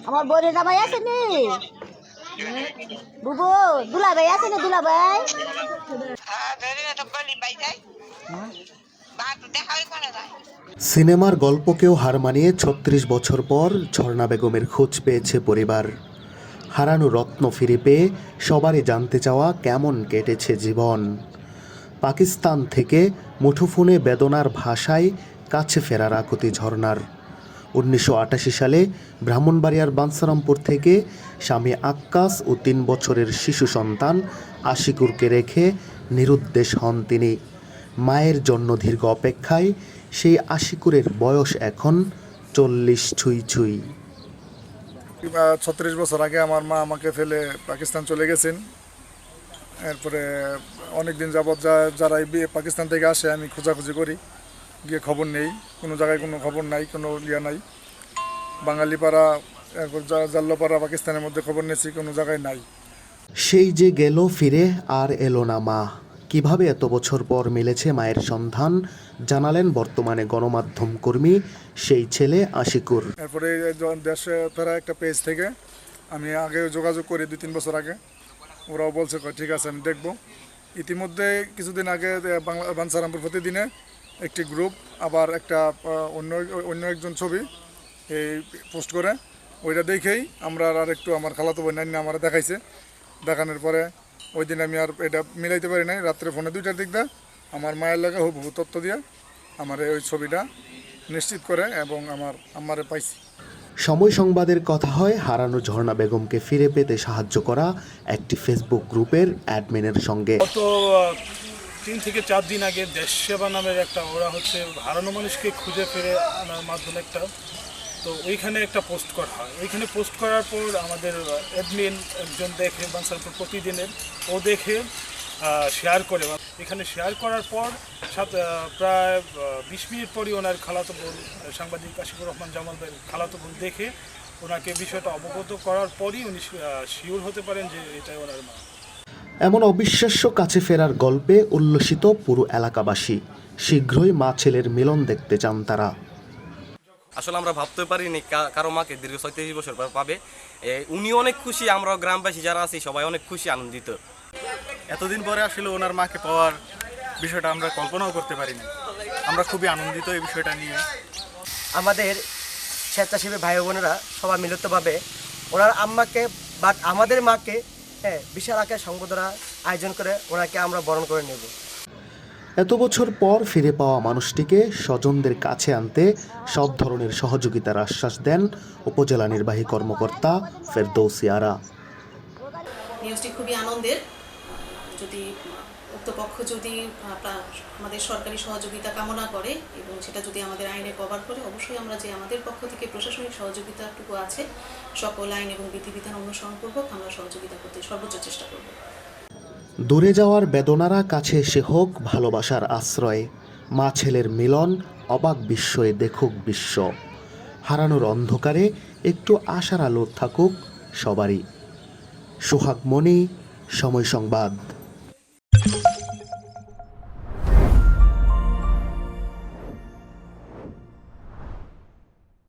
আমার বোনের জামাই আছে নি বুবু দুলাভাই আছে না দুলাভাই সিনেমার গল্পকেও হার মানিয়ে ৩৬ বছর পর ঝর্ণা বেগমের খোঁজ পেয়েছে পরিবার। হারানো রত্ন ফিরে পেয়ে সবারই জানতে চাওয়া কেমন কেটেছে জীবন। পাকিস্তান থেকে মুঠোফোনে বেদনার ভাষায় কাছে ফেরার আকুতি ঝর্ণার। ১৯৮৮ সালে ব্রাহ্মণবাড়িয়ার বাঞ্ছারামপুর থেকে স্বামী আক্কাস ও ৩ বছরের শিশু সন্তান আশিকুরকে রেখে নিরুদ্দেশ হন তিনি। মায়ের জন্য দীর্ঘ অপেক্ষায় সেই আশিকুরের বয়স এখন ৪০ ছুঁই ছুঁই। ৩৬ বছর আগে আমার মা আমাকে ফেলে পাকিস্তান চলে গেছেন। এরপরে অনেক দিন যাবৎ যারা পাকিস্তান থেকে আসে আমি খোঁজাখুঁজি করি, গিয়ে খবর নেই, কোনো জায়গায় কোনো খবর নাই, কোনো ইয়া নাই। বাঙালিপাড়া, এরপর জাল্লাপাড়া পাকিস্তানের মধ্যে খবর নিয়েছি, কোনো জায়গায় নাই। সেই যে গেল ফিরে আর এলো না মা। কিভাবে এত বছর পর মিলেছে মায়ের সন্ধান জানালেন বর্তমানে গণমাধ্যম কর্মী সেই ছেলে আশিকুর। এরপরে দেশে তারা একটা পেজ থেকে আমি আগে যোগাযোগ করি ২-৩ বছর আগে, ওরাও বলছে ঠিক আছে আমি দেখব। ইতিমধ্যে কিছুদিন আগে বাঞ্ছারামপুর প্রতিদিনে একটি গ্রুপ আবার একটা অন্য একজন ছবি এই পোস্ট করে, ওইটা দেখেই আমরা আর একটু আমার খালাতো বোন নান্না আমার দেখাইছে। দেখানোর পরে ওই দিন আমি আর এটা মিলাইতে পারি নাই, রাত্রে ফোনে ২টার দিক দিয়ে আমার মায়ের লাগে হুবহু তথ্য দিয়ে আমার ওই ছবিটা নিশ্চিত করে এবং আমারে পাইছি। সময় সংবাদের কথা হয় হারানো ঝর্ণা বেগমকে ফিরে পেতে সাহায্য করা একটি ফেসবুক গ্রুপের অ্যাডমিনের সঙ্গে। গত ৩ থেকে ৪ দিন আগে দেশ সেবা নামের একটা, ওরা হচ্ছে হারানো মানুষকে খুঁজে ফিরে আনার মাধ্যমে একটা, তো ওইখানে একটা পোস্ট করা হয়। ওইখানে পোস্ট করার পর আমাদের অ্যাডমিন একজন দেখে বাঞ্ছারামপুর প্রতিদিনের, ও দেখে শেয়ার করে। এখানে শেয়ার করার পর প্রায় ২০ মিনিট পরই ওনার খালাতো বোন সাংবাদিক আশিকুর রহমান জামাল ভাই খালাতো বোন দেখে ওনাকে বিষয়টা অবগত করার পরই উনি শিওর হতে পারেন যে এটাই ওনার মা। এমন অবিশ্বাস্য কাছে ফেরার গল্পে উল্লসিত পুরো এলাকাবাসী। শীঘ্রই মা ছেলের মিলন দেখতে চান তারা। আসলে আমরা ভাবতে পারিনি কারো মাকে দীর্ঘ ৩৬ বছর পর পাবে। উনি অনেক খুশি, আমরা গ্রামবাসী যারা আছি সবাই অনেক খুশি, আনন্দিত। এতদিন পরে আসলে ওনার মাকে পাওয়ার বিষয়টা আমরা কল্পনাও করতে পারিনি। আমরা খুবই আনন্দিত এই বিষয়টা নিয়ে। আমাদের স্বেচ্ছাসেবী ভাই বোনেরা সবাই মিলিতভাবে ওনার আম্মাকে বাট আমাদের মাকে বিশাল আকারে সংবর্ধনা আয়োজন করে ওনাকে আমরা বরণ করে নেব। এত বছর পর ফিরে পাওয়া মানুষটিকে স্বজনদের কাছে আনতে সব ধরনের সহযোগিতার আশ্বাস দেন উপজেলা নির্বাহী কর্মকর্তা ফেরদৌসী আরা। নিউজটি খুবই আনন্দের। যদি উক্ত পক্ষ যদি আমাদের সরকারি সহযোগিতা কামনা করে এবং সেটা যদি আমাদের আইনে কভার করে, অবশ্যই আমরা যে আমাদের পক্ষ থেকে প্রশাসনিক সহযোগিতাটুকু আছে সকল আইন এবং বিধিবিধান অনুসরণ করব, আমরা সহযোগিতা করতে সর্বোচ্চ চেষ্টা করব। দূরে যাওয়ার বেদনারা কাছে এসে হোক ভালোবাসার আশ্রয়। মা ছেলের মিলন অবাক বিস্ময়ে দেখুক বিশ্ব। হারানোর অন্ধকারে একটু আশার আলো থাকুক সবারই। সোহাগ মনি, সময় সংবাদ।